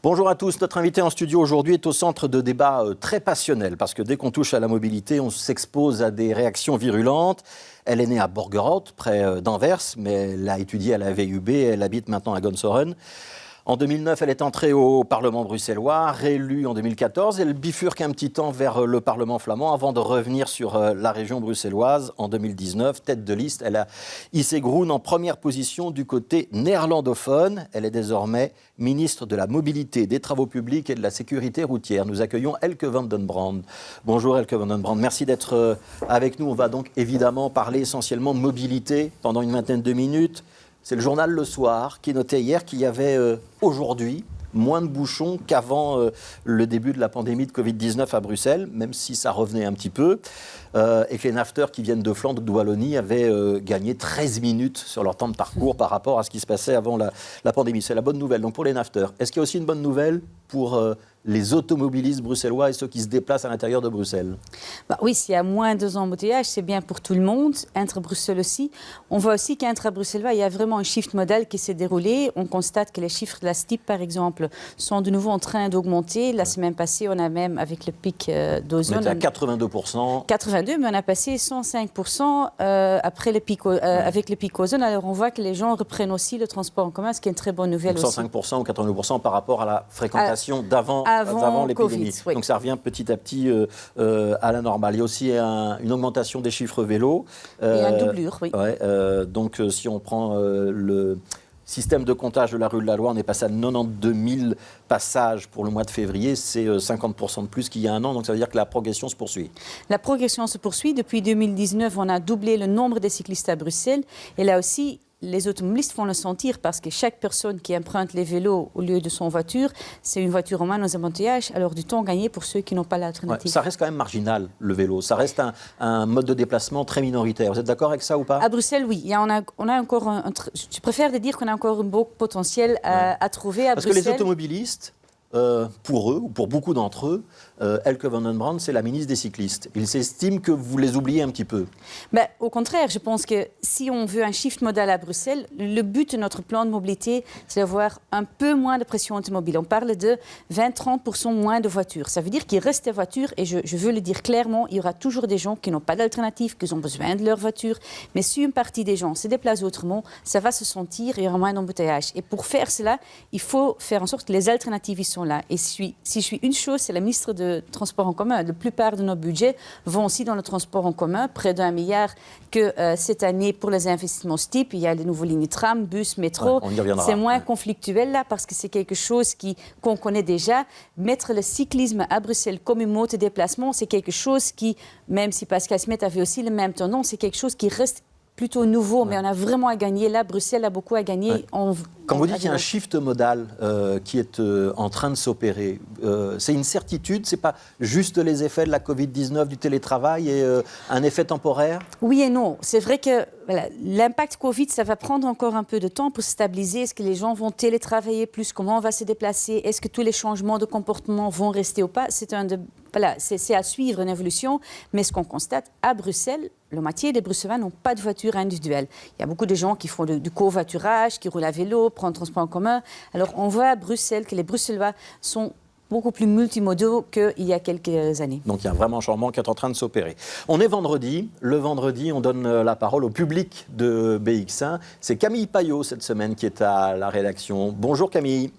Bonjour à tous. Notre invité en studio aujourd'hui est au centre de débats très passionnels parce que dès qu'on touche à la mobilité, on s'expose à des réactions virulentes. Elle est née à Borgerhout, près d'Anvers, mais elle a étudié à la VUB et elle habite maintenant à Gonsoren. En 2009, elle est entrée au Parlement bruxellois, réélue en 2014. Elle bifurque un petit temps vers le Parlement flamand avant de revenir sur la région bruxelloise en 2019. Tête de liste, elle a hissé Groen en première position du côté néerlandophone. Elle est désormais ministre de la Mobilité, des Travaux publics et de la Sécurité routière. Nous accueillons Elke van den Brand. Bonjour Elke van den Brand, merci d'être avec nous. On va donc évidemment parler essentiellement de mobilité pendant une vingtaine de minutes. C'est le journal Le Soir qui notait hier qu'il y avait aujourd'hui moins de bouchons qu'avant le début de la pandémie de Covid-19 à Bruxelles, même si ça revenait un petit peu, et que les nafteurs qui viennent de Flandre ou de Wallonie avaient gagné 13 minutes sur leur temps de parcours par rapport à ce qui se passait avant la pandémie. C'est la bonne nouvelle. Donc pour les nafteurs, est-ce qu'il y a aussi une bonne nouvelle pour les automobilistes bruxellois et ceux qui se déplacent à l'intérieur de Bruxelles? Oui, s'il y a moins de embouteillages, c'est bien pour tout le monde, intra-Bruxelles aussi. On voit aussi qu'intra-Bruxelles, il y a vraiment un shift modal qui s'est déroulé. On constate que les chiffres de la STIP, par exemple, sont de nouveau en train d'augmenter. La semaine passée, on a même, avec le pic d'ozone... On était à 82%. 82, mais on a passé 105% après le pic, avec le pic ozone. Alors on voit que les gens reprennent aussi le transport en commun, ce qui est une très bonne nouvelle. Donc 105% ou 82% par rapport à la fréquentation d'avant l'épidémie. COVID, oui. Donc ça revient petit à petit à la normale. Il y a aussi une augmentation des chiffres vélos. Et une doublure, oui. Ouais, donc si on prend le système de comptage de la rue de la Loi, on est passé à 92 000 passages pour le mois de février. C'est 50% de plus qu'il y a un an. Donc ça veut dire que la progression se poursuit. La progression se poursuit. Depuis 2019, on a doublé le nombre de cyclistes à Bruxelles. Et là aussi, les automobilistes vont le sentir parce que chaque personne qui emprunte les vélos au lieu de son voiture, c'est une voiture en moins aux embouteillages, alors du temps gagné pour ceux qui n'ont pas l'alternative. Ouais, ça reste quand même marginal, le vélo. Ça reste un mode de déplacement très minoritaire. Vous êtes d'accord avec ça ou pas? À Bruxelles, oui. On a encore je préfère dire qu'on a encore un beau potentiel à trouver à Bruxelles. Parce que les automobilistes, pour eux, ou pour beaucoup d'entre eux, Elke van den Brand, c'est la ministre des cyclistes. Ils s'estiment que vous les oubliez un petit peu. Au contraire, je pense que si on veut un shift modal à Bruxelles, le but de notre plan de mobilité, c'est d'avoir un peu moins de pression automobile. On parle de 20-30% moins de voitures. Ça veut dire qu'il reste des voitures, et je veux le dire clairement, il y aura toujours des gens qui n'ont pas d'alternative, qui ont besoin de leur voiture. Mais si une partie des gens se déplacent autrement, ça va se sentir, il y aura moins d'embouteillage. Et pour faire cela, il faut faire en sorte que les alternatives y sont là. Et si je suis une chose, c'est la ministre de transport en commun. La plupart de nos budgets vont aussi dans le transport en commun, près d'1 milliard que cette année pour les investissements STIP. Il y a les nouveaux lignes tram, bus, métro. C'est moins conflictuel là parce que c'est quelque chose qu'on connaît déjà. Mettre le cyclisme à Bruxelles comme une mode de déplacement, c'est quelque chose qui, même si Pascal Smet avait aussi le même tendance, c'est quelque chose qui reste plutôt nouveau, mais on a vraiment à gagner. Là, Bruxelles a beaucoup à gagner. Quand vous dites qu'il y a un shift modal qui est en train de s'opérer, c'est une certitude, c'est pas juste les effets de la Covid-19, du télétravail et un effet temporaire? Oui et non. C'est vrai que l'impact Covid, ça va prendre encore un peu de temps pour se stabiliser. Est-ce que les gens vont télétravailler plus? Comment on va se déplacer? Est-ce que tous les changements de comportement vont rester ou pas? C'est à suivre une évolution. Mais ce qu'on constate, à Bruxelles, la moitié des Bruxellois n'ont pas de voiture individuelle. Il y a beaucoup de gens qui font du covoiturage, qui roulent à vélo, prennent le transport en commun. Alors on voit à Bruxelles que les Bruxellois sont beaucoup plus multimodaux qu'il y a quelques années. Donc il y a vraiment un changement qui est en train de s'opérer. On est vendredi. Le vendredi, on donne la parole au public de BX1. C'est Camille Payot cette semaine qui est à la rédaction. Bonjour Camille.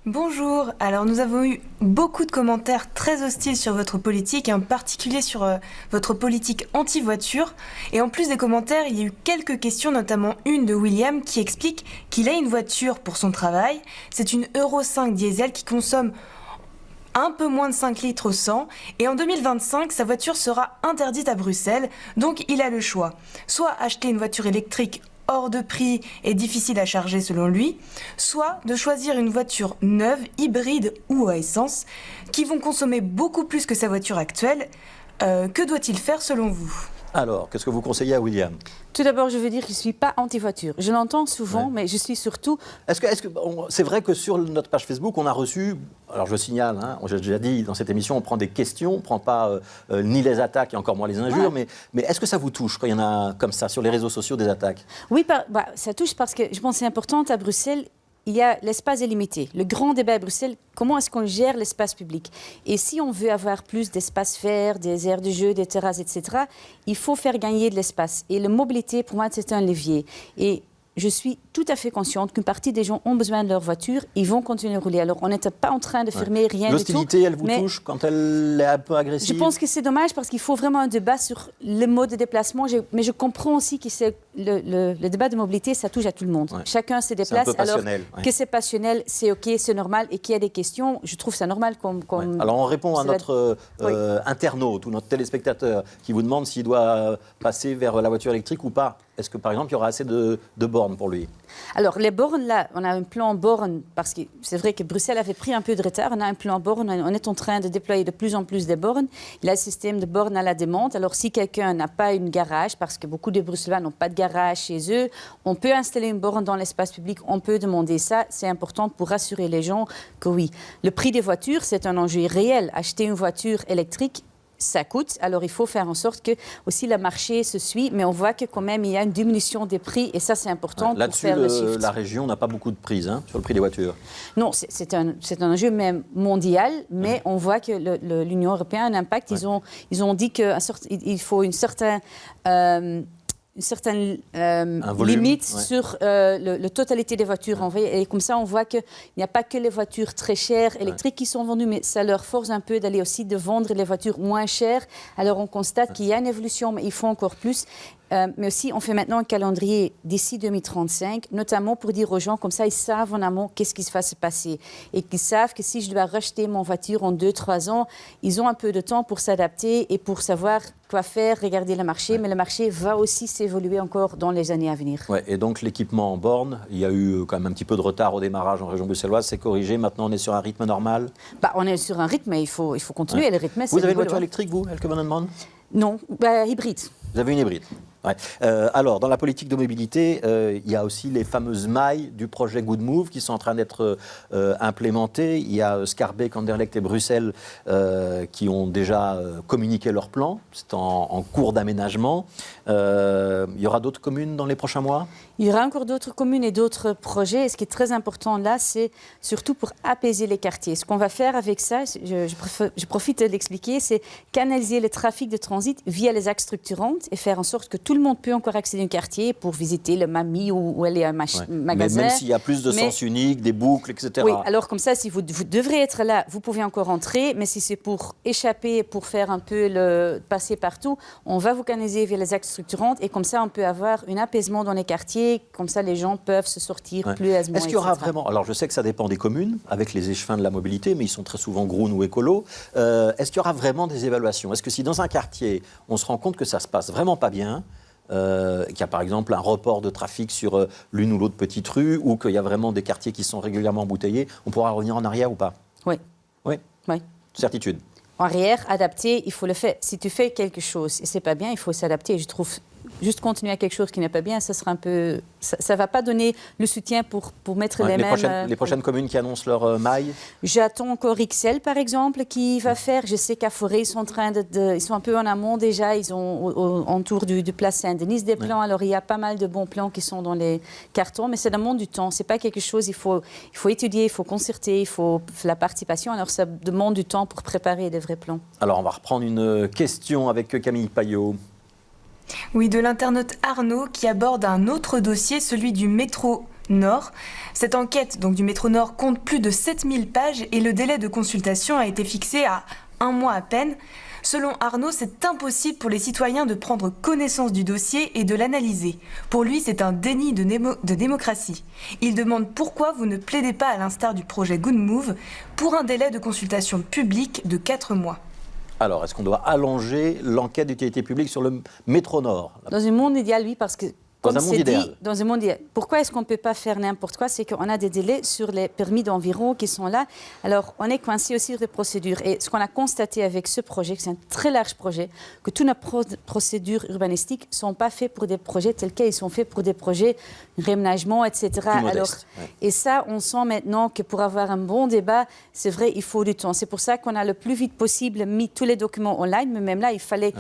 Bonjour, alors nous avons eu beaucoup de commentaires très hostiles sur votre politique, et en particulier sur votre politique anti-voiture. Et en plus des commentaires, il y a eu quelques questions, notamment une de William qui explique qu'il a une voiture pour son travail. C'est une Euro 5 diesel qui consomme un peu moins de 5 litres au 100, et en 2025, sa voiture sera interdite à Bruxelles, donc il a le choix. Soit acheter une voiture électrique hors de prix et difficile à charger selon lui, soit de choisir une voiture neuve, hybride ou à essence, qui vont consommer beaucoup plus que sa voiture actuelle. Que doit-il faire selon vous ? Alors, qu'est-ce que vous conseillez à William ? Tout d'abord, je veux dire que je ne suis pas anti-voiture. Je l'entends souvent, mais je suis surtout... Est-ce que c'est vrai que sur notre page Facebook, on a reçu... Alors, je signale, j'ai déjà dit, dans cette émission, on prend des questions, on ne prend pas ni les attaques et encore moins les injures, mais est-ce que ça vous touche quand il y en a comme ça, sur les réseaux sociaux, des attaques ? Oui, ça touche parce que je pense que c'est important à Bruxelles. il y a l'espace est limité. Le grand débat à Bruxelles, comment est-ce qu'on gère l'espace public? Et si on veut avoir plus d'espace vert, des aires de jeu, des terrasses, etc., il faut faire gagner de l'espace. Et la mobilité, pour moi, c'est un levier. Et je suis tout à fait consciente qu'une partie des gens ont besoin de leur voiture, ils vont continuer à rouler. Alors, on n'était pas en train de fermer rien du tout. L'hostilité, elle vous touche quand elle est un peu agressive? Je pense que c'est dommage parce qu'il faut vraiment un débat sur le mode de déplacement. Mais je comprends aussi que le débat de mobilité, ça touche à tout le monde. Chacun se déplace. C'est un peu passionnel. Alors, que c'est passionnel, c'est OK, c'est normal. Et qu'il y a des questions, je trouve ça normal. Alors, on répond à notre internaute ou notre téléspectateur qui vous demande s'il doit passer vers la voiture électrique ou pas. Est-ce que, par exemple, il y aura assez de bornes pour lui? Alors, les bornes, là, on a un plan borne, parce que c'est vrai que Bruxelles avait pris un peu de retard. On a un plan borne, on est en train de déployer de plus en plus de bornes. Il y a le système de bornes à la demande. Alors, si quelqu'un n'a pas une garage, parce que beaucoup de Bruxellois n'ont pas de garage chez eux, on peut installer une borne dans l'espace public, on peut demander ça. C'est important pour rassurer les gens que oui. Le prix des voitures, c'est un enjeu réel. Acheter une voiture électrique, ça coûte, alors il faut faire en sorte que aussi le marché se suit, mais on voit que quand même il y a une diminution des prix et ça c'est important pour faire le shift. La région n'a pas beaucoup de prise sur le prix des voitures. Non, c'est un enjeu même mondial, mais on voit que l'Union européenne a un impact. Ils ont dit qu'il faut une certaine limite sur la totalité des voitures envoyées. Et comme ça, on voit qu'il n'y a pas que les voitures très chères électriques qui sont vendues, mais ça leur force un peu d'aller aussi de vendre les voitures moins chères. Alors, on constate qu'il y a une évolution, mais il faut encore plus. Mais aussi, on fait maintenant un calendrier d'ici 2035, notamment pour dire aux gens, comme ça, ils savent en amont qu'est-ce qui va se passer. Et qu'ils savent que si je dois racheter mon voiture en 2-3 ans, ils ont un peu de temps pour s'adapter et pour savoir quoi faire, regarder le marché. Mais le marché va aussi s'évoluer encore dans les années à venir. Ouais, et donc, l'équipement en borne, il y a eu quand même un petit peu de retard au démarrage en région bruxelloise. C'est corrigé. Maintenant, on est sur un rythme normal? On est sur un rythme, mais il faut continuer. Le rythme, vous avez une voiture électrique, vous, Elke van den Man? Non, hybride. Vous avez une hybride? Ouais. Alors, dans la politique de mobilité, il y a aussi les fameuses mailles du projet Good Move qui sont en train d'être implémentées. Il y a Schaerbeek, Anderlecht et Bruxelles qui ont déjà communiqué leur plan. C'est en cours d'aménagement. Il y aura d'autres communes dans les prochains mois? Il y aura encore d'autres communes et d'autres projets. Et ce qui est très important là, c'est surtout pour apaiser les quartiers. Ce qu'on va faire avec ça, je profite de l'expliquer, c'est canaliser le trafic de transit via les axes structurantes et faire en sorte que tout le monde peut encore accéder à un quartier pour visiter le Mamie ou aller à un magasin. Mais même s'il y a plus de sens unique, des boucles, etc. Oui, alors comme ça, si vous devrez être là, vous pouvez encore entrer. Mais si c'est pour échapper, pour faire un peu passer partout, on va vous canaliser via les axes structurantes et comme ça, on peut avoir un apaisement dans les quartiers. Comme ça, les gens peuvent se sortir plus aisément. Est-ce qu'il y aura vraiment... Alors, je sais que ça dépend des communes, avec les échevins de la mobilité, mais ils sont très souvent Groen ou écolos. Est-ce qu'il y aura vraiment des évaluations? Est-ce que si dans un quartier, on se rend compte que ça se passe vraiment pas bien, qu'il y a par exemple un report de trafic sur l'une ou l'autre petite rue, ou qu'il y a vraiment des quartiers qui sont régulièrement embouteillés, on pourra revenir en arrière ou pas? Oui. Oui. Certitude. En arrière, adapter, il faut le faire. Si tu fais quelque chose et c'est pas bien, il faut s'adapter. Je trouve juste continuer à quelque chose qui n'est pas bien, ça sera un peu, ça va pas donner le soutien pour mettre les mêmes. Les prochaines communes qui annoncent leur maille. J'attends encore XL par exemple qui va faire. Je sais qu'à Forêt ils sont en train ils sont un peu en amont déjà. Ils ont autour du Place Saint-Denis des plans. Alors il y a pas mal de bons plans qui sont dans les cartons, mais ça demande du temps. C'est pas quelque chose. Il faut étudier, il faut concerter, il faut la participation. Alors ça demande du temps pour préparer des vrais plans. Alors on va reprendre une question avec Camille Payot. Oui, de l'internaute Arnaud qui aborde un autre dossier, celui du métro Nord. Cette enquête donc, du métro Nord compte plus de 7000 pages et le délai de consultation a été fixé à 1 mois à peine. Selon Arnaud, c'est impossible pour les citoyens de prendre connaissance du dossier et de l'analyser. Pour lui, c'est un déni de démocratie. Il demande pourquoi vous ne plaidez pas, à l'instar du projet Good Move, pour un délai de consultation publique de 4 mois. Alors, est-ce qu'on doit allonger l'enquête d'utilité publique sur le métro Nord? Dans un monde idéal, oui, parce que... Dans un monde idéal. Dans un monde idéal. Pourquoi est-ce qu'on ne peut pas faire n'importe quoi? C'est qu'on a des délais sur les permis d'environ qui sont là. Alors, on est coincé aussi sur les procédures. Et ce qu'on a constaté avec ce projet, que c'est un très large projet, que toutes nos procédures urbanistiques ne sont pas faites pour des projets tels quels. Ils sont faits pour des projets réaménagement, etc. Alors, et ça, on sent maintenant que pour avoir un bon débat, c'est vrai, il faut du temps. C'est pour ça qu'on a le plus vite possible mis tous les documents online. Mais même là, il fallait...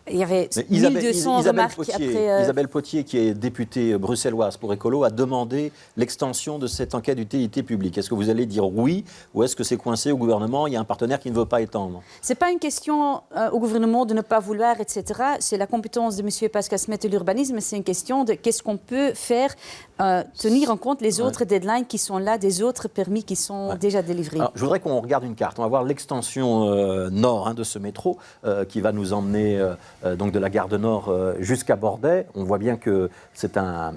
Il y avait 1200 remarques après... Isabelle Potier, qui est députée bruxelloise pour Écolo, a demandé l'extension de cette enquête d'utilité publique. Est-ce que vous allez dire oui ou est-ce que c'est coincé au gouvernement? Il y a un partenaire qui ne veut pas étendre. Ce n'est pas une question au gouvernement de ne pas vouloir, etc. C'est la compétence de M. Pascal Smet de l'urbanisme. C'est une question de qu'est-ce qu'on peut faire, tenir en compte les autres deadlines qui sont là, des autres permis qui sont déjà délivrés. Alors, je voudrais qu'on regarde une carte. On va voir l'extension nord de ce métro qui va nous emmener donc de la gare de Nord jusqu'à Bordet. On voit bien que c'est un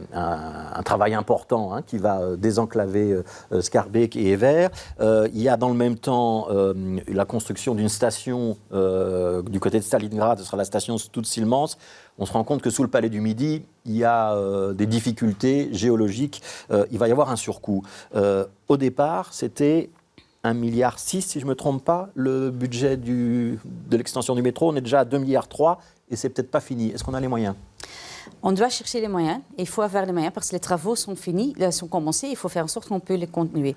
travail important qui va désenclaver Schaerbeek et Evere. Il y a dans le même temps la construction d'une station du côté de Stalingrad, ce sera la station Stoutsilmans. On se rend compte que sous le palais du Midi, il y a des difficultés géologiques. Il va y avoir un surcoût. Au départ, c'était 1,6 milliard, si je ne me trompe pas, le budget de l'extension du métro. On est déjà à 2,3 milliards et c'est peut-être pas fini. Est-ce qu'on a les moyens ? On doit chercher les moyens. Il faut avoir les moyens parce que les travaux sont finis, sont commencés. Il faut faire en sorte qu'on peut les continuer.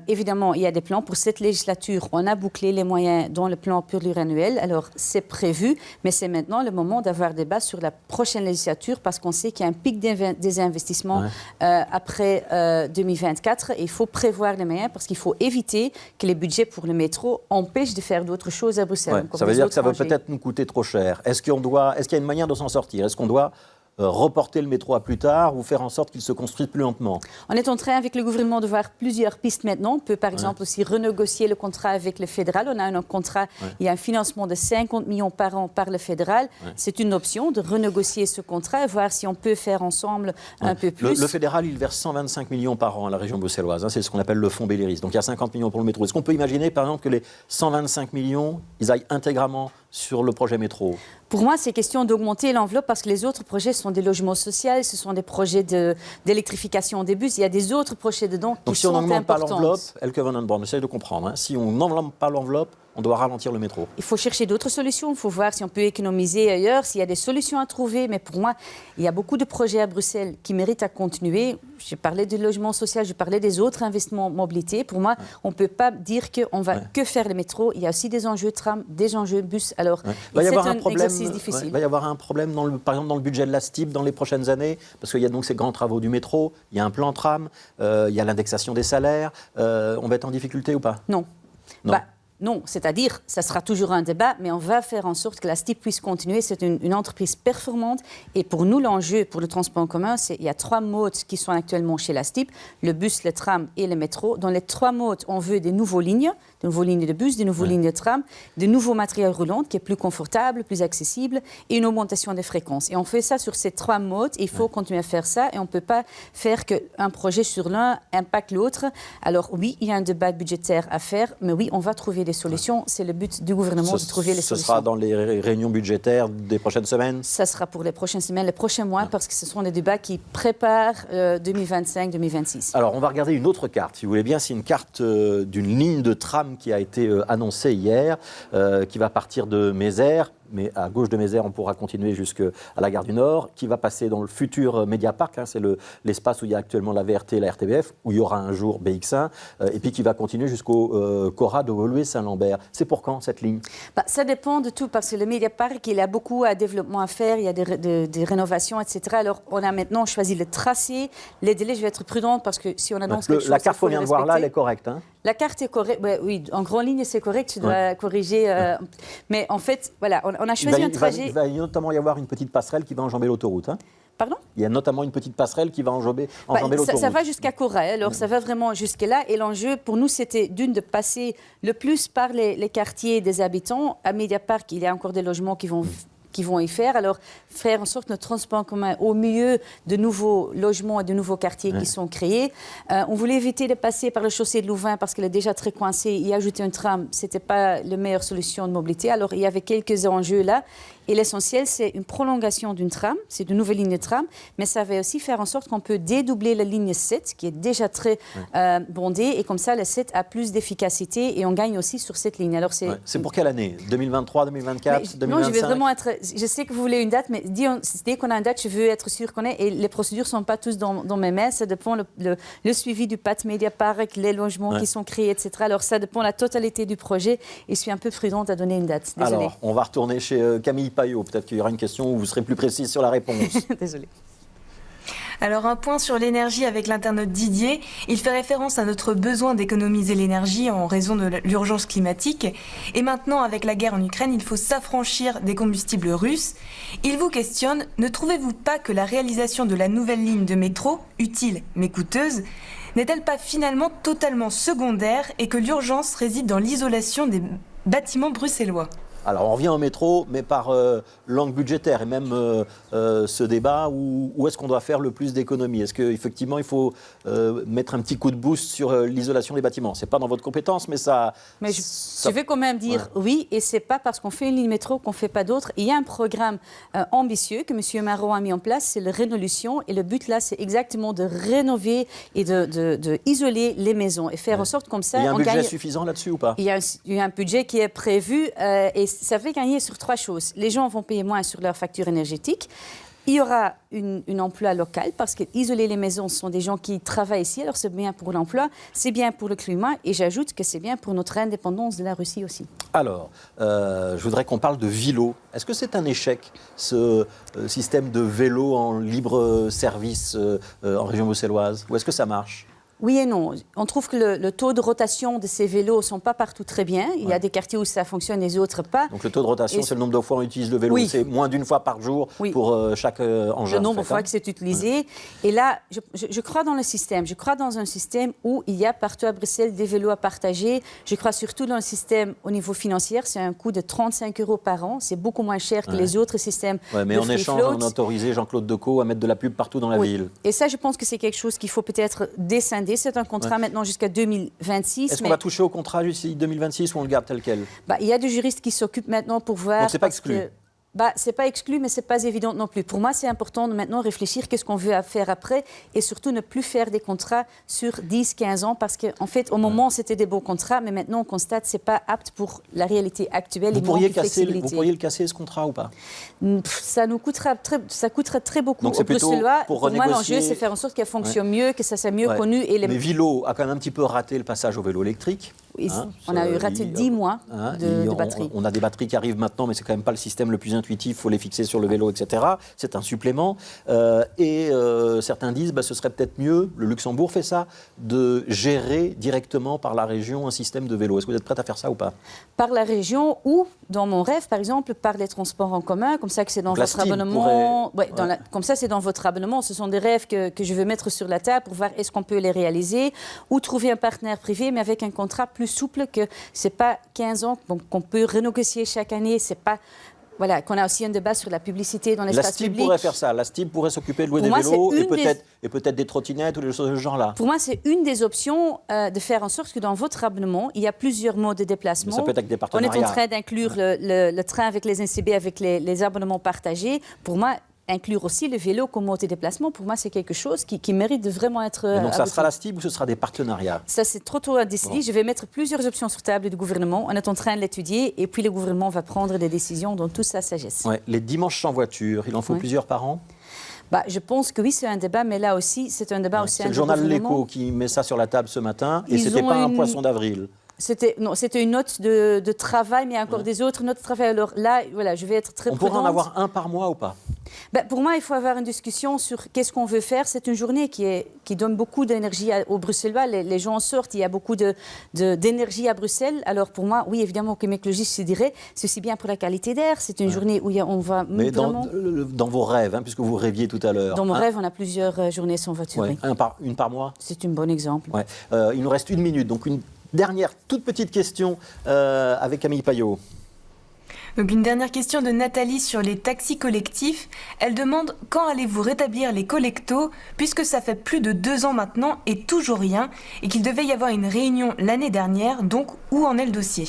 Évidemment, il y a des plans. Pour cette législature, on a bouclé les moyens dans le plan pluriannuel. Alors, c'est prévu, mais c'est maintenant le moment d'avoir débat sur la prochaine législature parce qu'on sait qu'il y a un pic des investissements après 2024. Et il faut prévoir les moyens parce qu'il faut éviter que les budgets pour le métro empêchent de faire d'autres choses à Bruxelles. Ça veut dire que ça va peut-être nous coûter trop cher. Est-ce qu'il y a une manière de s'en sortir ? Est-ce qu'on doit reporter le métro à plus tard ou faire en sorte qu'il se construise plus lentement? On est en train, avec le gouvernement, de voir plusieurs pistes maintenant. On peut, par exemple, aussi renégocier le contrat avec le fédéral. On a un contrat, il y a un financement de 50 millions par an par le fédéral. C'est une option de renégocier ce contrat et voir si on peut faire ensemble un peu plus. Le fédéral, il verse 125 millions par an à la région bruxelloise. C'est ce qu'on appelle le fonds Belléris. Donc il y a 50 millions pour le métro. Est-ce qu'on peut imaginer, par exemple, que les 125 millions, ils aillent intégralement sur le projet métro? Pour moi, c'est question d'augmenter l'enveloppe parce que les autres projets sont des logements sociaux, ce sont des projets d'électrification des bus. Il y a des autres projets dedans qui sont importants. Donc si on n'augmente pas l'enveloppe, Elke van den Born, j'essaie de comprendre, si on n'enveloppe pas l'enveloppe, on doit ralentir le métro. Il faut chercher d'autres solutions, il faut voir si on peut économiser ailleurs, s'il y a des solutions à trouver. Mais pour moi, il y a beaucoup de projets à Bruxelles qui méritent à continuer. Je parlais du logement social, je parlais des autres investissements mobilité. Pour moi, on ne peut pas dire qu'on va que faire le métro. Il y a aussi des enjeux tram, des enjeux bus. Alors, c'est un exercice difficile. Il va y avoir un problème, par exemple, dans le budget de la STIP dans les prochaines années, parce qu'il y a donc ces grands travaux du métro, il y a un plan tram, il y a l'indexation des salaires. On va être en difficulté ou pas? Non. Non, c'est-à-dire, ça sera toujours un débat, mais on va faire en sorte que la STIP puisse continuer. C'est une entreprise performante. Et pour nous, l'enjeu pour le transport en commun, c'est qu'il y a 3 modes qui sont actuellement chez la STIP, le bus, le tram et le métro. Dans les 3 modes, on veut des nouvelles lignes de bus, des nouvelles lignes de tram, de nouveaux matériels roulants qui est plus confortable, plus accessible et une augmentation des fréquences. Et on fait ça sur ces 3 modes. Il faut continuer à faire ça et on ne peut pas faire qu'un projet sur l'un impacte l'autre. Alors oui, il y a un débat budgétaire à faire, mais oui, on va trouver des solutions. C'est le but du gouvernement de trouver les solutions. Ce sera dans les réunions budgétaires des prochaines semaines? Ça sera pour les prochaines semaines, les prochains mois, parce que ce sont des débats qui préparent 2025-2026. Alors, on va regarder une autre carte, si vous voulez bien. C'est une carte d'une ligne de tram qui a été annoncée hier, qui va partir de Mézères. Mais à gauche de Mézères, on pourra continuer jusqu'à la gare du Nord, qui va passer dans le futur Mediapark, c'est l'espace où il y a actuellement la VRT et la RTBF, où il y aura un jour BX1, et puis qui va continuer jusqu'au Cora de Woluwe-Saint-Lambert. C'est pour quand, cette ligne? Ça dépend de tout, parce que le Mediapark, il a beaucoup de développement à faire, il y a des rénovations, etc. Alors, on a maintenant choisi le tracé, les délais, je vais être prudente, parce que si on annonce quelque chose, la carte qu'on vient de voir là, elle est correcte, La carte est correcte, oui, en grande ligne, c'est correct, tu dois corriger. Mais en fait, voilà, on a choisi un trajet... Il va notamment y avoir une petite passerelle qui va enjamber l'autoroute. Pardon? Il y a notamment une petite passerelle qui va enjamber l'autoroute. Ça va jusqu'à Cora, alors ça va vraiment jusque-là. Et l'enjeu, pour nous, c'était de passer le plus par les quartiers des habitants. À Mediapark, il y a encore des logements qui vont y faire. Alors, faire en sorte que notre transport en commun, au milieu de nouveaux logements et de nouveaux quartiers qui sont créés. On voulait éviter de passer par le chaussée de Louvain parce qu'elle est déjà très coincée. Y ajouter un tram, ce n'était pas la meilleure solution de mobilité. Alors, il y avait quelques enjeux là. Et l'essentiel, c'est une prolongation d'une tram, c'est une nouvelle ligne de tram, mais ça va aussi faire en sorte qu'on peut dédoubler la ligne 7, qui est déjà très bondée, et comme ça, la 7 a plus d'efficacité, et on gagne aussi sur cette ligne. Alors, c'est pour quelle année? 2023, 2024, 2025? Non, je vais vraiment être... Je sais que vous voulez une date, mais dès qu'on a une date, je veux être sûre qu'on est, et les procédures ne sont pas tous dans mes mains, ça dépend le suivi du PAT Mediapark, les logements qui sont créés, etc. Alors, ça dépend de la totalité du projet, et je suis un peu prudente à donner une date. Désolée. Alors, on va retourner chez Camille Payot. Peut-être qu'il y aura une question où vous serez plus précise sur la réponse. Désolée. Alors un point sur l'énergie avec l'internaute Didier. Il fait référence à notre besoin d'économiser l'énergie en raison de l'urgence climatique. Et maintenant, avec la guerre en Ukraine, il faut s'affranchir des combustibles russes. Il vous questionne, ne trouvez-vous pas que la réalisation de la nouvelle ligne de métro, utile mais coûteuse, n'est-elle pas finalement totalement secondaire et que l'urgence réside dans l'isolation des bâtiments bruxellois ? Alors, on revient au métro, mais par langue budgétaire. Et même ce débat, où est-ce qu'on doit faire le plus d'économies? Est-ce qu'effectivement, il faut mettre un petit coup de boost sur l'isolation des bâtiments? Ce n'est pas dans votre compétence, mais ça... Mais je vais quand même dire oui, et ce n'est pas parce qu'on fait une ligne métro qu'on ne fait pas d'autres. Il y a un programme ambitieux que M. Marot a mis en place, c'est la Rénolution. Et le but, là, c'est exactement de rénover et de isoler les maisons et faire en sorte comme ça... Il y a un budget suffisant là-dessus ou pas? Il y a un budget qui est prévu et ça fait gagner sur 3 choses. Les gens vont payer moins sur leur facture énergétique. Il y aura un emploi local parce qu'isoler les maisons, ce sont des gens qui travaillent ici. Alors c'est bien pour l'emploi, c'est bien pour le climat et j'ajoute que c'est bien pour notre indépendance de la Russie aussi. Alors, je voudrais qu'on parle de vélo. Est-ce que c'est un échec, ce système de vélo en libre service en région bruxelloise? Ou est-ce que ça marche? Oui et non. On trouve que le taux de rotation de ces vélos ne sont pas partout très bien. Il y a des quartiers où ça fonctionne, les autres pas. Donc le taux de rotation, c'est le nombre de fois où on utilise le vélo. Oui. C'est moins d'une fois par jour pour chaque engin. Le nombre de fois que c'est utilisé. Et là, je crois dans le système. Je crois dans un système où il y a partout à Bruxelles des vélos à partager. Je crois surtout dans le système au niveau financier. C'est un coût de 35 € par an. C'est beaucoup moins cher que les autres systèmes mais de en échange, on a autorisé Jean-Claude Decaux à mettre de la pub partout dans la ville. Et ça, je pense que c'est quelque chose qu'il faut peut-être descender. C'est un contrat maintenant jusqu'à 2026. Est-ce qu'on va toucher au contrat jusqu'à 2026 ou on le garde tel quel? Il y a des juristes qui s'occupent maintenant pour voir... Donc c'est pas exclu? C'est pas exclu, mais c'est pas évident non plus. Pour moi, c'est important de maintenant réfléchir qu'est-ce qu'on veut faire après et surtout ne plus faire des contrats sur 10-15 ans parce qu'en fait, au moment, c'était des beaux contrats, mais maintenant, on constate que c'est pas apte pour la réalité actuelle. Vous pourriez le casser, ce contrat, ou pas? Ça coûterait très beaucoup. Donc c'est plutôt pour renégocier... moi, l'enjeu, c'est faire en sorte qu'elle fonctionne mieux, que ça soit mieux connu. Mais Vilo a quand même un petit peu raté le passage au vélo électrique. Oui, on a eu raté 10 mois de batterie. On a des batteries qui arrivent maintenant, mais c'est quand même pas le système le plus intuitif. Il faut les fixer sur le vélo, etc. C'est un supplément. Certains disent ce serait peut-être mieux, le Luxembourg fait ça, de gérer directement par la région un système de vélo. Est-ce que vous êtes prête à faire ça ou pas? Par la région ou, dans mon rêve, par exemple, par les transports en commun, comme ça que c'est dans votre abonnement. Comme ça, c'est dans votre abonnement. Ce sont des rêves que je veux mettre sur la table pour voir est-ce qu'on peut les réaliser ou trouver un partenaire privé, mais avec un contrat plus souple que c'est pas 15 ans qu'on peut renégocier chaque année. C'est pas qu'on a aussi un débat sur la publicité dans l'espace public. La STIB pourrait faire ça. La STIB pourrait s'occuper de louer des vélos et peut-être des trottinettes ou des choses de ce genre-là. Pour moi, c'est une des options de faire en sorte que dans votre abonnement, il y a plusieurs modes de déplacement. Mais ça peut être avec des On partenariats. est en train d'inclure le train avec les NCB, avec les abonnements partagés. Pour moi, inclure aussi le vélo comme mode de déplacement, pour moi, c'est quelque chose qui mérite de vraiment être... donc ça sera la STIB ou ce sera des partenariats? Ça, c'est trop tôt à décider. Je vais mettre plusieurs options sur table du gouvernement. On est en train de l'étudier et puis le gouvernement va prendre des décisions dans toute sa sagesse. Les dimanches sans voiture, il en faut plusieurs par an? Je pense que oui, c'est un débat, mais là aussi, c'est un débat aussi... C'est le journal L'Écho qui met ça sur la table ce matin et ce n'était pas un poisson d'avril. C'était une note de travail, mais il y a encore des autres notes de travail. Alors là, je vais être très prudente. On pourra en avoir un par mois ou pas? Pour moi, il faut avoir une discussion sur qu'est-ce qu'on veut faire. C'est une journée qui donne beaucoup d'énergie aux Bruxellois. Les gens en sortent, il y a beaucoup d'énergie à Bruxelles. Alors pour moi, oui, évidemment, comme écologiste, je dirais, c'est aussi bien pour la qualité d'air. C'est une journée où on va... Mais dans vos rêves, puisque vous rêviez tout à l'heure. Dans mon rêve, on a plusieurs journées sans voiture. Oui. Une par mois? C'est un bon exemple. Il nous reste 1 minute, donc une dernière toute petite question avec Camille Payot. Donc une dernière question de Nathalie sur les taxis collectifs. Elle demande quand allez-vous rétablir les collectos puisque ça fait plus de 2 ans maintenant et toujours rien et qu'il devait y avoir une réunion l'année dernière. Donc où en est le dossier?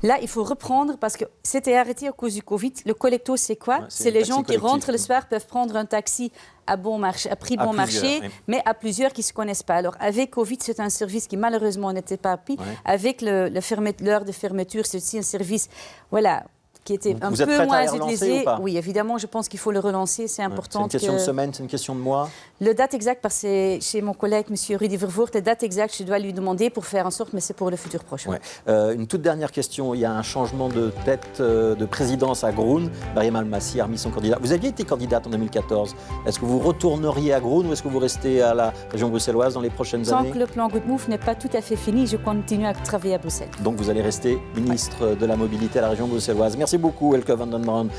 Là, il faut reprendre parce que c'était arrêté à cause du Covid. Le collecto, c'est quoi? C'est les gens qui rentrent le soir, peuvent prendre un taxi à prix bon marché, mais à plusieurs qui ne se connaissent pas. Alors, avec Covid, c'est un service qui, malheureusement, n'était pas pris. Avec l'heure de fermeture, c'est aussi un service, qui était Donc, un vous êtes peu prête à moins les relancer utilisé. ou pas? Oui, évidemment, je pense qu'il faut le relancer. C'est C'est important. une question de semaine, c'est une question de mois? Le date exact, parce que c'est chez mon collègue, M. Rudy Vervoort, la date exacte, je dois lui demander pour faire en sorte, mais c'est pour le futur prochain. Ouais. Une toute dernière question. Il y a un changement de tête de présidence à Groen. Mariam Almassi a remis son candidat. Vous aviez été candidate en 2014. Est-ce que vous retourneriez à Groen ou est-ce que vous restez à la région bruxelloise dans les prochaines Tant années? que le plan Good Move n'est pas tout à fait fini, je continue à travailler à Bruxelles. Donc vous allez rester ministre de la Mobilité à la région bruxelloise. Merci beaucoup, Elke van den Brand.